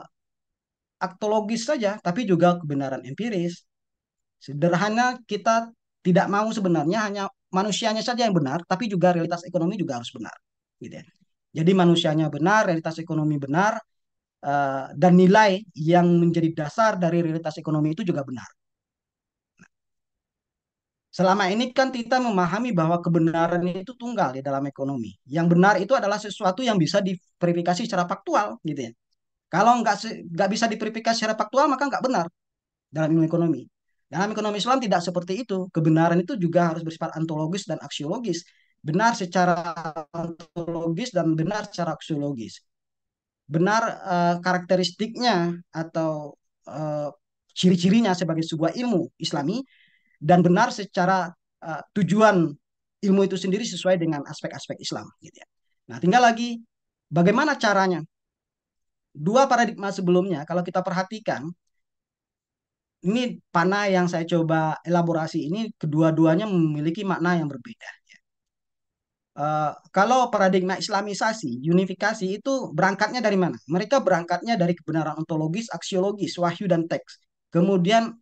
aktologis saja, tapi juga kebenaran empiris. Sederhana kita tidak mau sebenarnya hanya manusianya saja yang benar, tapi juga realitas ekonomi juga harus benar. Gitu ya. Jadi manusianya benar, realitas ekonomi benar, dan nilai yang menjadi dasar dari realitas ekonomi itu juga benar. Selama ini kan kita memahami bahwa kebenaran itu tunggal di dalam ekonomi. Yang benar itu adalah sesuatu yang bisa diverifikasi secara faktual, gitu ya. Kalau nggak bisa diverifikasi secara faktual, maka nggak benar dalam ilmu ekonomi. Dalam ekonomi Islam tidak seperti itu. Kebenaran itu juga harus bersifat ontologis dan aksiologis. Benar secara ontologis dan benar secara aksiologis. Benar karakteristiknya atau uh, ciri-cirinya sebagai sebuah ilmu Islami dan benar secara tujuan ilmu itu sendiri sesuai dengan aspek-aspek Islam gitu ya. Nah, tinggal lagi bagaimana caranya. Dua paradigma sebelumnya kalau kita perhatikan ini panah yang saya coba elaborasi ini kedua-duanya memiliki makna yang berbeda. Kalau paradigma Islamisasi, unifikasi itu berangkatnya dari mana? Mereka berangkatnya dari kebenaran ontologis, aksiologis, wahyu dan teks. Kemudian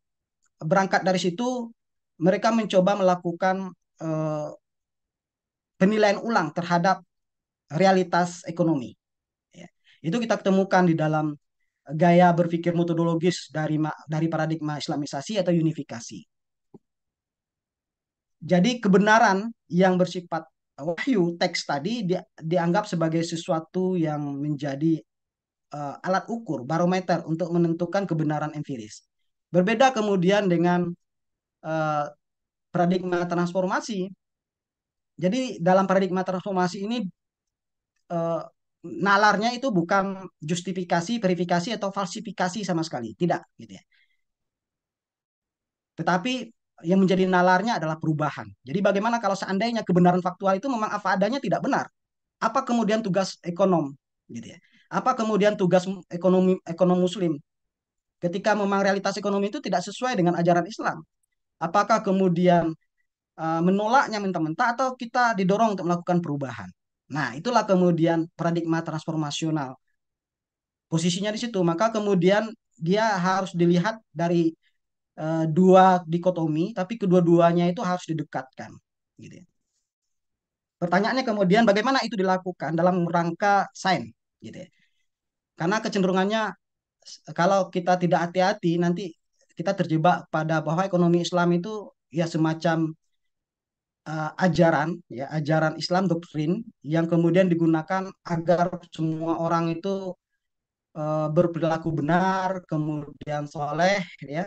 berangkat dari situ mereka mencoba melakukan eh, penilaian ulang terhadap realitas ekonomi. Ya. Itu kita temukan di dalam gaya berpikir metodologis dari paradigma Islamisasi atau unifikasi. Jadi kebenaran yang bersifat wahyu teks tadi dianggap sebagai sesuatu yang menjadi alat ukur barometer untuk menentukan kebenaran empiris. Berbeda kemudian dengan uh, paradigma transformasi. Jadi dalam paradigma transformasi ini uh, nalarnya itu bukan justifikasi, verifikasi atau falsifikasi sama sekali, tidak gitu ya. Tetapi yang menjadi nalarnya adalah perubahan. Jadi bagaimana kalau seandainya kebenaran faktual itu memang apa adanya tidak benar? Apa kemudian tugas ekonom gitu ya? Apa kemudian tugas ekonom muslim ketika memang realitas ekonomi itu tidak sesuai dengan ajaran Islam? Apakah kemudian menolaknya mentah-mentah atau kita didorong untuk melakukan perubahan? Nah, itulah kemudian paradigma transformasional. Posisinya di situ, maka kemudian dia harus dilihat dari dua dikotomi, tapi kedua-duanya itu harus didekatkan. Gitu ya. Pertanyaannya kemudian bagaimana itu dilakukan dalam rangka sains, gitu ya. Karena kecenderungannya kalau kita tidak hati-hati nanti kita terjebak pada bahwa ekonomi Islam itu ya semacam ajaran ya ajaran Islam doktrin yang kemudian digunakan agar semua orang itu berperilaku benar, kemudian soleh ya.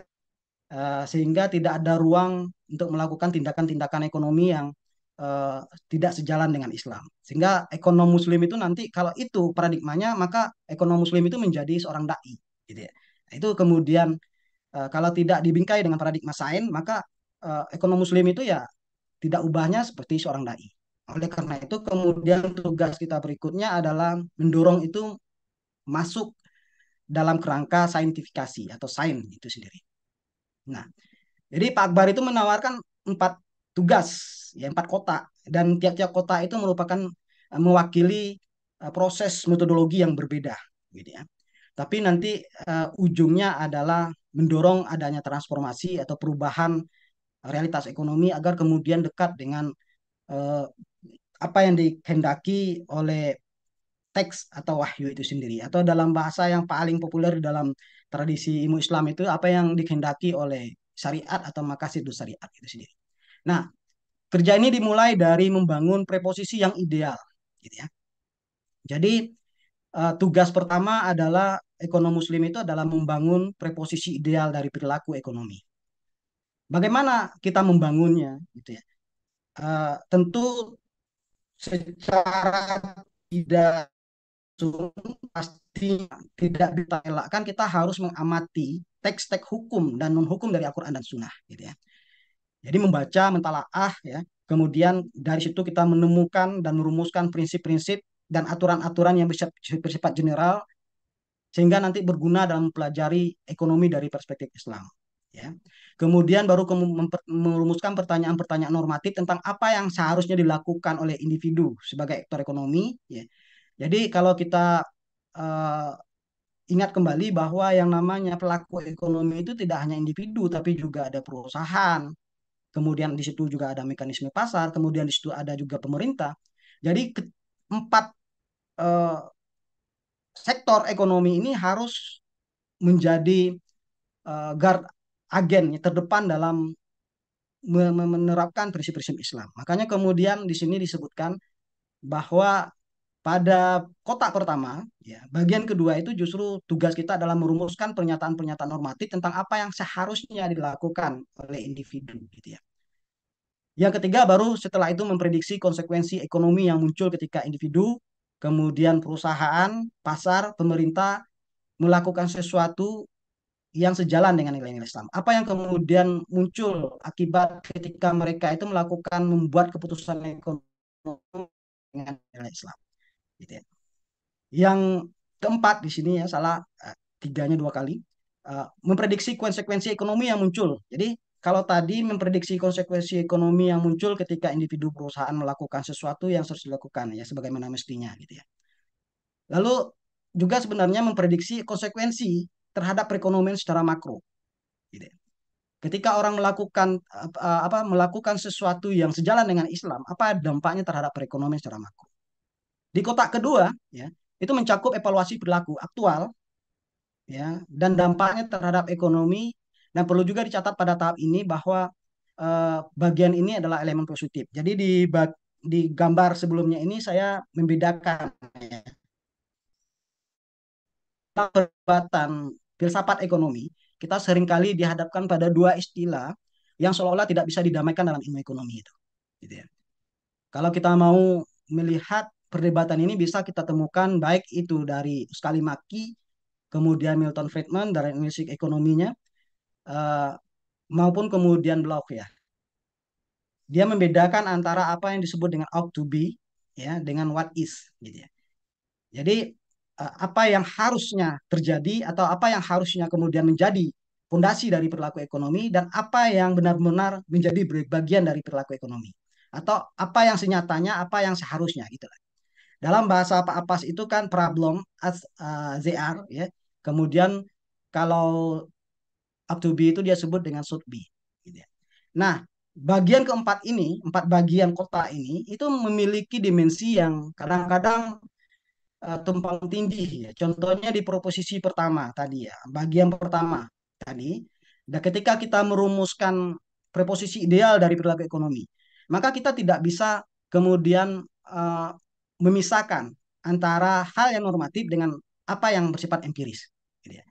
Sehingga tidak ada ruang untuk melakukan tindakan-tindakan ekonomi yang eh, tidak sejalan dengan Islam. Sehingga ekonom Muslim itu nanti kalau itu paradigmanya, maka ekonom Muslim itu menjadi seorang dai, gitu ya. Nah, itu kemudian kalau tidak dibingkai dengan paradigma sains, maka ekonom Muslim itu ya tidak ubahnya seperti seorang dai. Oleh karena itu, kemudian tugas kita berikutnya adalah mendorong itu masuk dalam kerangka saintifikasi atau sains itu sendiri. Nah, jadi Pak Akbar itu menawarkan 4 tugas, ya 4 kota, dan tiap-tiap kota itu merupakan mewakili proses metodologi yang berbeda, gitu ya. Tapi nanti ujungnya adalah mendorong adanya transformasi atau perubahan realitas ekonomi agar kemudian dekat dengan uh, apa yang dikehendaki oleh teks atau wahyu itu sendiri, atau dalam bahasa yang paling populer dalam tradisi ilmu Islam itu apa yang dikehendaki oleh syariat atau maqasid syariat itu sendiri. Nah, kerja ini dimulai dari membangun preposisi yang ideal, gitu ya. Jadi tugas pertama adalah ekonom muslim itu adalah membangun preposisi ideal dari perilaku ekonomi. Bagaimana kita membangunnya, gitu ya? Tentu secara tidak pasti tidak bisa elakkan kita harus mengamati teks-teks hukum dan non-hukum dari Al-Quran dan Sunnah, gitu ya. Jadi membaca, mentalaah, ya. Kemudian dari situ kita menemukan dan merumuskan prinsip-prinsip dan aturan-aturan yang bersifat general sehingga nanti berguna dalam mempelajari ekonomi dari perspektif Islam. Ya. Kemudian baru merumuskan pertanyaan-pertanyaan normatif tentang apa yang seharusnya dilakukan oleh individu sebagai aktor ekonomi. Ya. Jadi kalau kita uh, ingat kembali bahwa yang namanya pelaku ekonomi itu tidak hanya individu, tapi juga ada perusahaan, kemudian di situ juga ada mekanisme pasar, kemudian di situ ada juga pemerintah. Jadi empat eh, sektor ekonomi ini harus menjadi guard agen terdepan dalam menerapkan prinsip-prinsip Islam. Makanya kemudian di sini disebutkan bahwa pada kotak pertama, ya, bagian kedua itu justru tugas kita adalah merumuskan pernyataan-pernyataan normatif tentang apa yang seharusnya dilakukan oleh individu, gitu ya. Yang ketiga baru setelah itu memprediksi konsekuensi ekonomi yang muncul ketika individu, kemudian perusahaan, pasar, pemerintah melakukan sesuatu yang sejalan dengan nilai-nilai Islam. Apa yang kemudian muncul akibat ketika mereka itu melakukan membuat keputusan ekonomi dengan nilai Islam, gitu ya. Yang keempat di sini ya salah tiganya 2 kali memprediksi konsekuensi ekonomi yang muncul. Jadi kalau tadi memprediksi konsekuensi ekonomi yang muncul ketika individu perusahaan melakukan sesuatu yang harus dilakukan ya sebagaimana mestinya gitu ya. Lalu juga sebenarnya memprediksi konsekuensi terhadap perekonomian secara makro gitu ya. Ketika orang melakukan melakukan sesuatu yang sejalan dengan Islam, apa dampaknya terhadap perekonomian secara makro. Di kotak kedua, ya, itu mencakup evaluasi perilaku aktual, ya, dan dampaknya terhadap ekonomi, dan perlu juga dicatat pada tahap ini bahwa bagian ini adalah elemen positif. Jadi di gambar sebelumnya ini saya membedakan, ya, perdebatan filsafat ekonomi, kita seringkali dihadapkan pada dua istilah yang seolah-olah tidak bisa didamaikan dalam ilmu ekonomi itu. Gitu ya. Kalau kita mau melihat perdebatan ini bisa kita temukan baik itu dari Scully Mackey, kemudian Milton Friedman dari analisis ekonominya, eh, maupun kemudian Bloch ya. Dia membedakan antara apa yang disebut dengan ought to be ya dengan what is gitu ya. Jadi apa yang harusnya terjadi atau apa yang harusnya kemudian menjadi fondasi dari perilaku ekonomi dan apa yang benar-benar menjadi bagian dari perilaku ekonomi atau apa yang senyatanya, apa yang seharusnya gitu. Dalam bahasa Pak Apas itu kan problem as they are ya. Kemudian kalau up to be itu dia sebut dengan should be gitu ya. Nah, bagian keempat ini, empat bagian kota ini itu memiliki dimensi yang kadang-kadang tumpang tindih ya. Contohnya di proposisi pertama tadi ya, bagian pertama tadi. Dan ketika kita merumuskan preposisi ideal dari perilaku ekonomi, maka kita tidak bisa kemudian uh, memisahkan antara hal yang normatif dengan apa yang bersifat empiris. Gitu ya.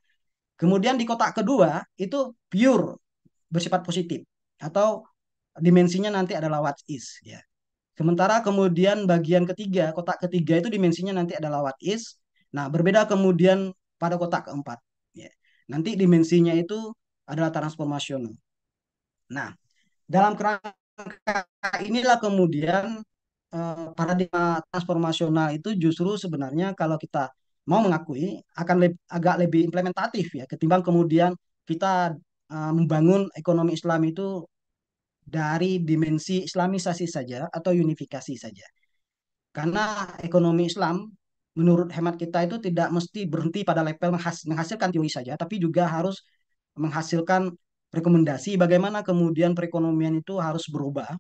Kemudian di kotak kedua itu pure bersifat positif atau dimensinya nanti adalah what is ya. Sementara kemudian bagian ketiga, kotak ketiga itu dimensinya nanti adalah what is. Nah, berbeda kemudian pada kotak keempat. Ya. Nanti dimensinya itu adalah transformasional. Nah, dalam kerangka inilah kemudian paradigma transformasional itu justru sebenarnya kalau kita mau mengakui akan agak lebih implementatif ya ketimbang kemudian kita membangun ekonomi Islam itu dari dimensi Islamisasi saja atau unifikasi saja. Karena ekonomi Islam menurut hemat kita itu tidak mesti berhenti pada level menghasilkan teori saja, tapi juga harus menghasilkan rekomendasi bagaimana kemudian perekonomian itu harus berubah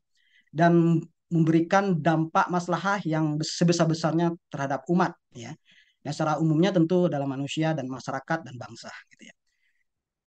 dan memberikan dampak maslahah yang sebesar-besarnya terhadap umat ya. Dan secara umumnya tentu dalam manusia dan masyarakat dan bangsa gitu ya.